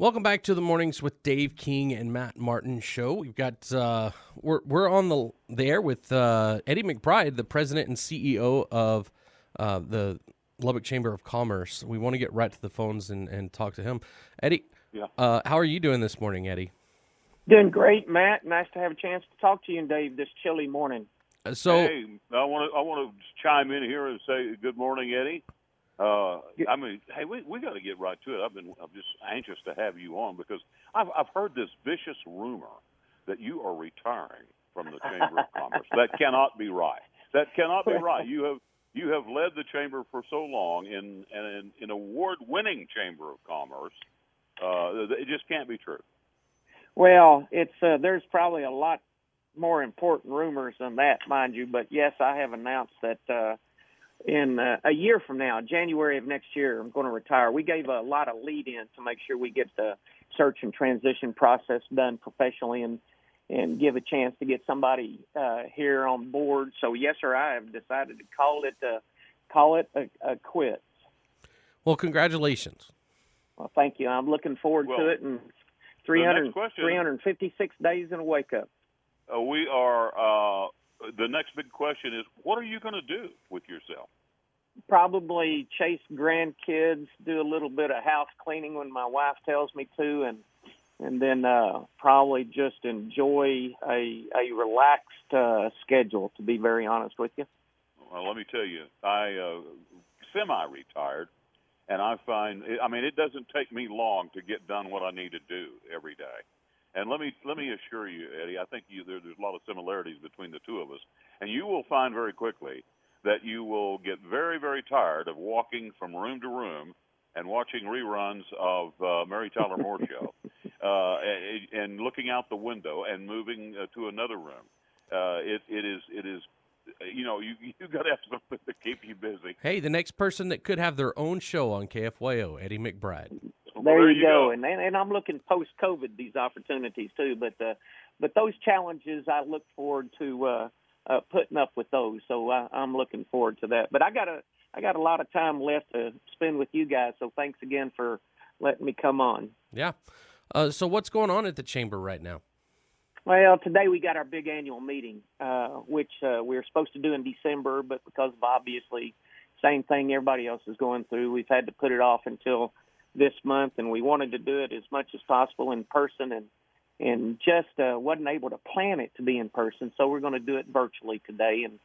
Welcome back to the Mornings with Dave King and Matt Martin show. We've got we're on the air with Eddie McBride, the president and CEO of the Lubbock Chamber of Commerce. We want to get right to the phones and talk to him. Eddie, how are you doing this morning, Eddie? Doing great, Matt. Nice to have a chance to talk to you and Dave this chilly morning. Hey, I want to chime in here and say good morning, Eddie. Hey, we got to get right to it. I'm just anxious to have you on because I've heard this vicious rumor that you are retiring from the Chamber of Commerce. That cannot be right. That cannot be right. You have led the chamber for so long in an award-winning Chamber of Commerce. It just can't be true. Well, it's there's probably a lot more important rumors than that, mind you. But yes, I have announced that. In a year from now, January of next year, I'm going to retire. We gave a lot of lead-in to make sure we get the search and transition process done professionally and give a chance to get somebody here on board. So, yes, sir, I have decided to call it a quits. Well, congratulations. Well, thank you. I'm looking forward to it. And 356 days in a wake-up. We are the next big question is, what are you going to do with yourself? Probably chase grandkids, do a little bit of house cleaning when my wife tells me to, and then probably just enjoy a relaxed schedule, to be very honest with you. Well, let me tell you, I semi-retired, and I find, it doesn't take me long to get done what I need to do every day. And let me assure you, Eddie, I think there's a lot of similarities between the two of us. And you will find very quickly that you will get very, very tired of walking from room to room and watching reruns of Mary Tyler Moore Show and looking out the window and moving to another room. It is. You got to have something to keep you busy. Hey, the next person that could have their own show on KFYO, Eddie McBride. There you go. And I'm looking post-COVID these opportunities too. But those challenges, I look forward to putting up with those. So I'm looking forward to that. But I got a lot of time left to spend with you guys. So thanks again for letting me come on. Yeah. So what's going on at the chamber right now? Well, today we got our big annual meeting, which we were supposed to do in December, but because of obviously same thing everybody else is going through, we've had to put it off until this month, and we wanted to do it as much as possible in person and just wasn't able to plan it to be in person, so we're going to do it virtually today. And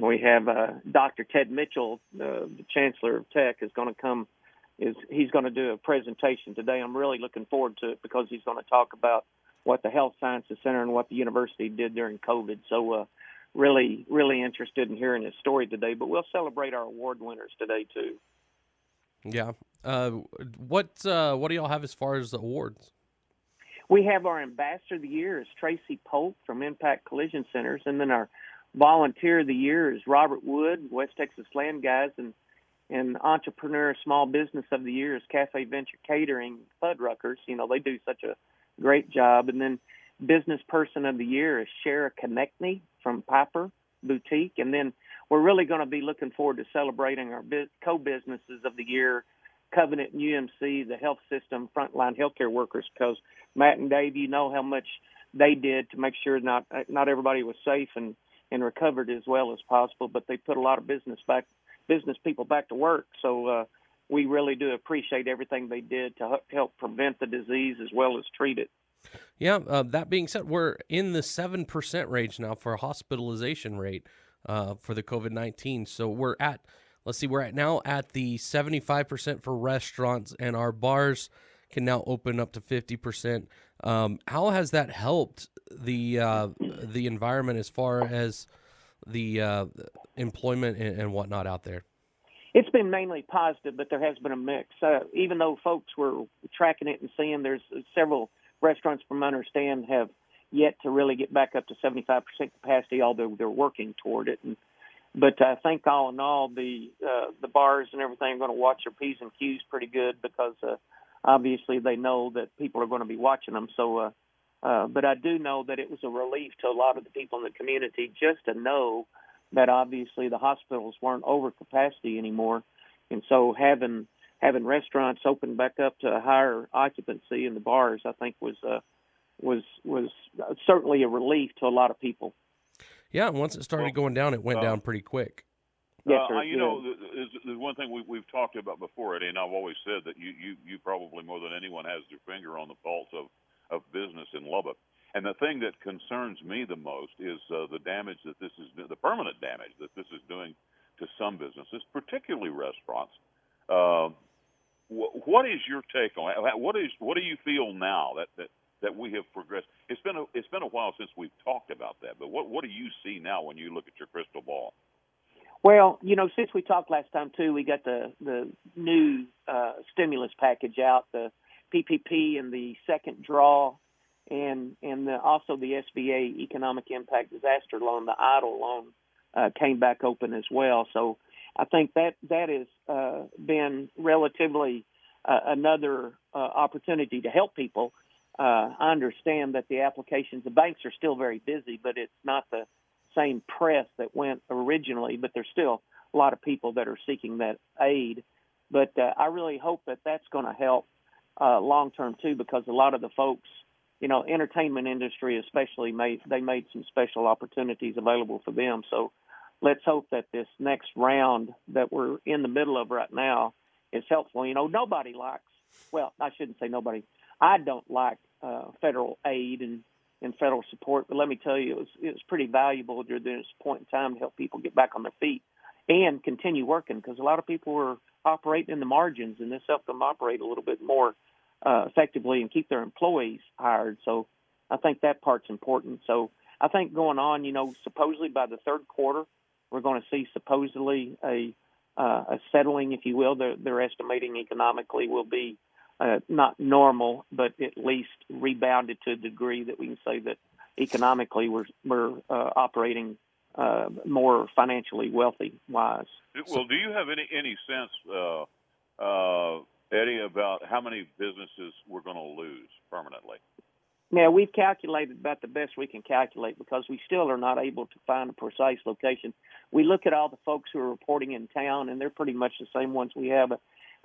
we have Dr. Ted Mitchell, the Chancellor of Tech, is going to come. He's going to do a presentation today. I'm really looking forward to it because he's going to talk about what the Health Sciences Center and what the university did during COVID. So really, really interested in hearing his story today. But we'll celebrate our award winners today, too. Yeah. What do y'all have as far as the awards? We have our Ambassador of the Year is Tracy Polk from Impact Collision Centers, and then our Volunteer of the Year is Robert Wood, West Texas Land Guys, and Entrepreneur Small Business of the Year is Cafe Venture Catering, Fuddruckers. They do such a great job. And then Business Person of the Year is Shara Konechny from Piper Boutique, and then we're really going to be looking forward to celebrating our co-businesses of the year, Covenant and UMC, the health system, frontline healthcare workers, because Matt and Dave, you know how much they did to make sure not everybody was safe and recovered as well as possible, but they put a lot of business people back to work. So we really do appreciate everything they did to help prevent the disease as well as treat it. Yeah, that being said, we're in the 7% range now for a hospitalization rate for the COVID-19. So we're at the 75% for restaurants, and our bars can now open up to 50%. How has that helped the environment as far as the employment and whatnot out there? It's been mainly positive, but there has been a mix. Even though folks were tracking it and seeing there's several restaurants, from my understand, have yet to really get back up to 75% capacity, although they're working toward it. But I think all in all, the bars and everything are going to watch their P's and Q's pretty good because obviously they know that people are going to be watching them. So, but I do know that it was a relief to a lot of the people in the community just to know that obviously the hospitals weren't over capacity anymore. And so having having restaurants open back up to a higher occupancy in the bars, I think was certainly a relief to a lot of people. Yeah, and once it started going down, it went down pretty quick. Yes, sir. You know, there's one thing we've talked about before, Eddie, and I've always said that you probably more than anyone has your finger on the pulse of business in Lubbock. And the thing that concerns me the most is the damage that this is, the permanent damage that this is doing to some businesses, particularly restaurants. What is your take on it? What do you feel now that we have progressed? It's been a while since we've talked about that, but what do you see now when you look at your crystal ball? Well, you know, since we talked last time too, we got the new stimulus package out, the PPP and the second draw, and also the SBA Economic Impact Disaster Loan, the EIDL loan, came back open as well. So I think that has been relatively another opportunity to help people. I understand that the applications, the banks are still very busy, but it's not the same press that went originally, but there's still a lot of people that are seeking that aid. But I really hope that that's going to help long term too, because a lot of the folks, you know, entertainment industry especially, made some special opportunities available for them. So let's hope that this next round that we're in the middle of right now is helpful. You know, nobody likes, well, I shouldn't say nobody. I don't like federal aid and federal support, but let me tell you, it was pretty valuable during this point in time to help people get back on their feet and continue working, because a lot of people were operating in the margins, and this helped them operate a little bit more effectively and keep their employees hired. So I think that part's important. So I think going on, you know, supposedly by the third quarter, we're going to see supposedly a settling, if you will. They're estimating economically will be not normal, but at least rebounded to a degree that we can say that economically we're operating more financially wealthy wise. Well, do you have any sense, Eddie, about how many businesses we're going to lose permanently? Now, we've calculated about the best we can calculate, because we still are not able to find a precise location. We look at all the folks who are reporting in town, and they're pretty much the same ones we have.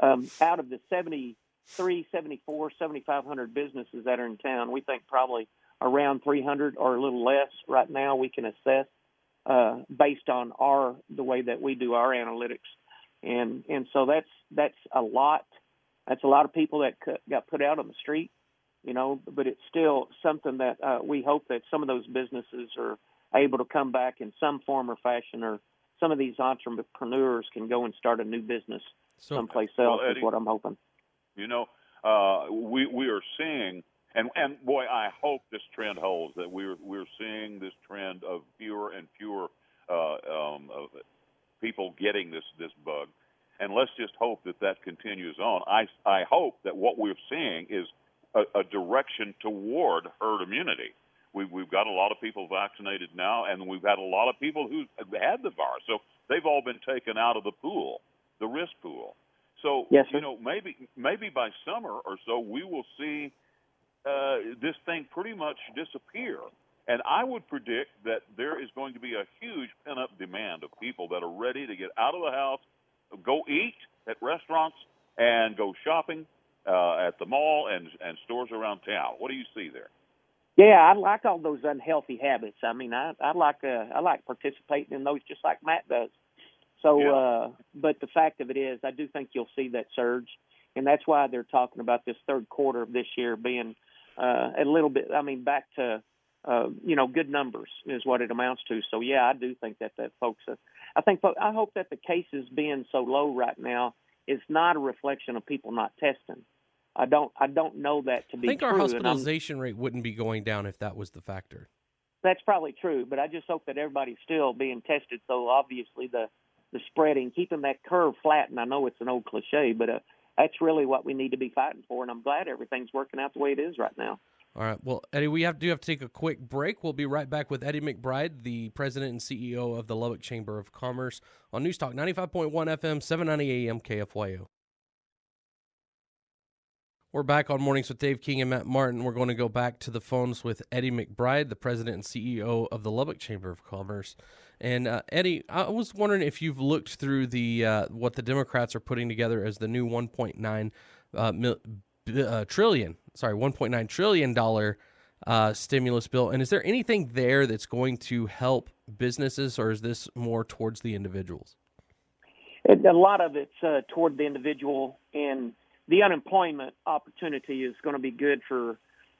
Out of the 7,500 businesses that are in town, we think probably around 300 or a little less right now we can assess based on the way that we do our analytics. And so that's a lot. That's a lot of people that got put out on the street, you know, but it's still something that we hope that some of those businesses are able to come back in some form or fashion, or some of these entrepreneurs can go and start a new business someplace else, Eddie, is what I'm hoping. You know, we are seeing, and boy, I hope this trend holds, that we're seeing this trend of fewer and fewer people getting this bug. And let's just hope that continues on. I hope that what we're seeing is a direction toward herd immunity. We've got a lot of people vaccinated now, and we've had a lot of people who had the virus. So they've all been taken out of the pool, the risk pool. So, yes, you know, maybe by summer or so we will see this thing pretty much disappear. And I would predict that there is going to be a huge pent-up demand of people that are ready to get out of the house, go eat at restaurants, and go shopping at the mall and stores around town. What do you see there? Yeah, I like all those unhealthy habits. I mean, I like participating in those just like Matt does. So, yeah. But the fact of it is, I do think you'll see that surge, and that's why they're talking about this third quarter of this year being a little bit, I mean, back to, good numbers is what it amounts to. So, yeah, I do think that folks, I hope that the cases being so low right now is not a reflection of people not testing. I don't know that to be true. I think our hospitalization rate wouldn't be going down if that was the factor. That's probably true, but I just hope that everybody's still being tested. So obviously the spreading, keeping that curve flat, and I know it's an old cliche, but that's really what we need to be fighting for, and I'm glad everything's working out the way it is right now. All right. Well, Eddie, we do have to take a quick break. We'll be right back with Eddie McBride, the president and CEO of the Lubbock Chamber of Commerce, on News Talk 95.1 FM, 790 AM KFYO. We're back on Mornings with Dave King and Matt Martin. We're going to go back to the phones with Eddie McBride, the president and CEO of the Lubbock Chamber of Commerce. And Eddie, I was wondering if you've looked through the what the Democrats are putting together as the new $1.9 trillion dollar stimulus bill. And is there anything there that's going to help businesses, or is this more towards the individuals? A lot of it's toward the individual, and the unemployment opportunity is going to be good for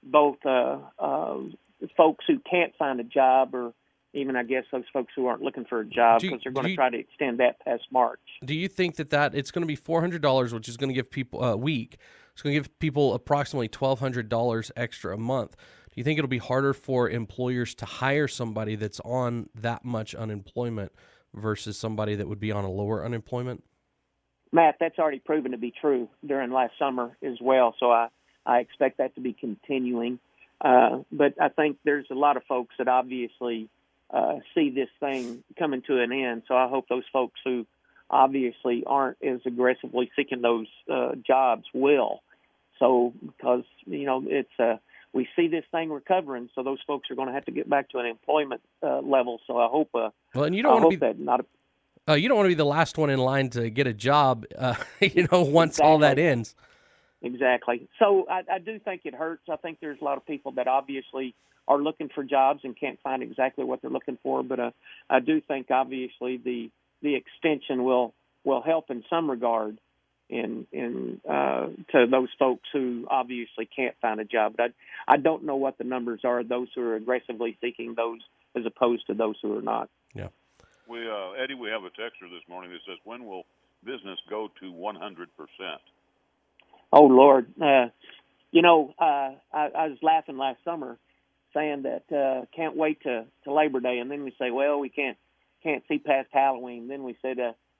both folks who can't find a job, or even, I guess, those folks who aren't looking for a job, because they're going to try to extend that past March. Do you think that it's going to be $400, which is going to give people a week? It's going to give people approximately $1,200 extra a month. Do you think it'll be harder for employers to hire somebody that's on that much unemployment versus somebody that would be on a lower unemployment? Matt, that's already proven to be true during last summer as well, so I expect that to be continuing. But I think there's a lot of folks that obviously see this thing coming to an end, so I hope those folks who obviously aren't as aggressively seeking those jobs will. So, because, it's we see this thing recovering, so those folks are going to have to get back to an employment level. So I hope. Well, and you don't want to be you don't want to be the last one in line to get a job. Once all that ends. Exactly. So I do think it hurts. I think there's a lot of people that obviously are looking for jobs and can't find exactly what they're looking for. But I do think obviously the extension will help in some regard in to those folks who obviously can't find a job. But I don't know what the numbers are, those who are aggressively seeking those as opposed to those who are not. Yeah. Eddie, we have a texter this morning that says, when will business go to 100%? Oh, Lord. I was laughing last summer saying that can't wait to Labor Day. And then we say, well, we can't see past Halloween. Then we said,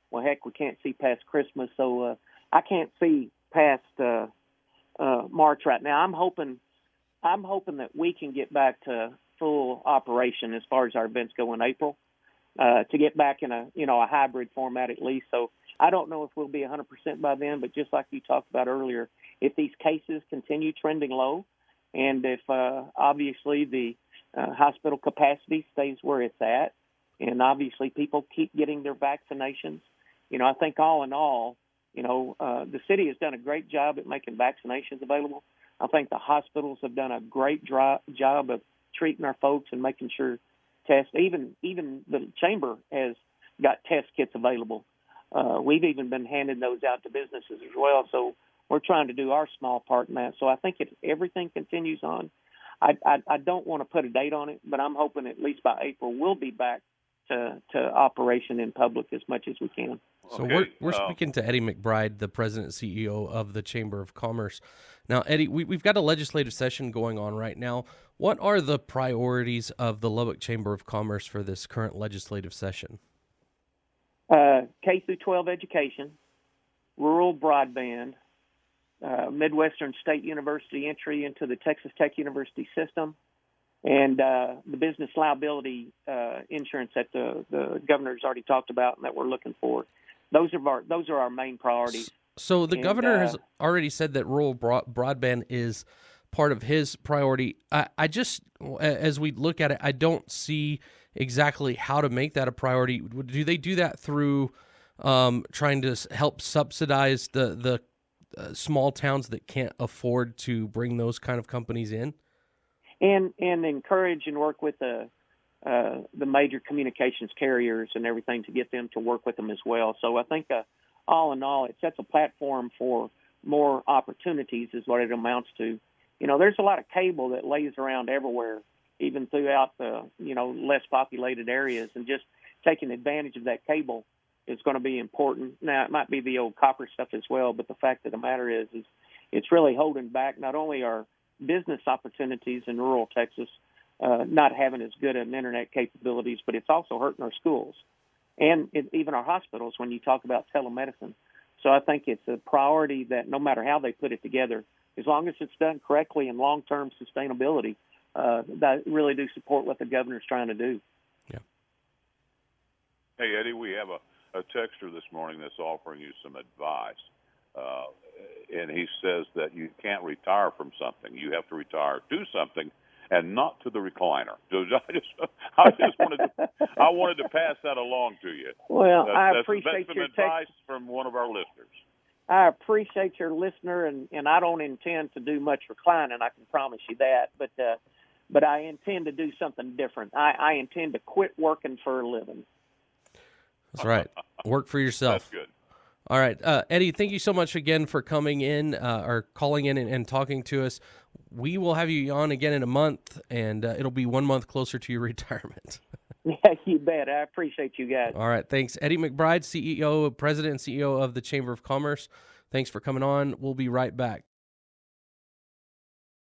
well, heck, we can't see past Christmas. So I can't see past March right now. I'm hoping that we can get back to full operation as far as our events go in April. To get back in a hybrid format at least. So I don't know if we'll be 100% by then, but just like you talked about earlier, if these cases continue trending low, and if obviously the hospital capacity stays where it's at, and obviously people keep getting their vaccinations, I think all in all, the city has done a great job at making vaccinations available. I think the hospitals have done a great job of treating our folks and making sure tests. Even the chamber has got test kits available. We've even been handing those out to businesses as well. So we're trying to do our small part in that. So I think if everything continues on, I don't want to put a date on it, but I'm hoping at least by April we'll be back to operation in public as much as we can. So we're speaking to Eddie McBride, the president and CEO of the Chamber of Commerce. Now, Eddie, we've got a legislative session going on right now. What are the priorities of the Lubbock Chamber of Commerce for this current legislative session? K through 12 education, rural broadband, Midwestern State University entry into the Texas Tech University system, and the business liability insurance that the governor's already talked about and that we're looking for. Those are our main priorities. So the governor has already said that rural broadband is part of his priority. I just, as we look at it, I don't see exactly how to make that a priority. Do they do that through trying to help subsidize the small towns that can't afford to bring those kind of companies in? And encourage and work with the major communications carriers and everything to get them to work with them as well. So I think all in all, it sets a platform for more opportunities is what it amounts to. There's a lot of cable that lays around everywhere, even throughout the, less populated areas, and just taking advantage of that cable is going to be important. Now, it might be the old copper stuff as well, but the fact of the matter is it's really holding back not only our business opportunities in rural Texas, not having as good an internet capabilities, but it's also hurting our schools and even our hospitals when you talk about telemedicine. So I think it's a priority that no matter how they put it together, as long as it's done correctly and long-term sustainability, that really do support what the governor's trying to do. Yeah. Hey, Eddie, we have a texter this morning that's offering you some advice. and he says that you can't retire from something. You have to retire to something, and not to the recliner. I wanted to pass that along to you. Well, I appreciate some your advice from one of our listeners. I appreciate your listener, and I don't intend to do much reclining. I can promise you that. But I intend to do something different. I intend to quit working for a living. That's right. Work for yourself. That's good. All right. Eddie, thank you so much again for coming in or calling in and talking to us. We will have you on again in a month, and it'll be 1 month closer to your retirement. Yeah, you bet. I appreciate you guys. All right. Thanks. Eddie McBride, President and CEO of the Chamber of Commerce. Thanks for coming on. We'll be right back.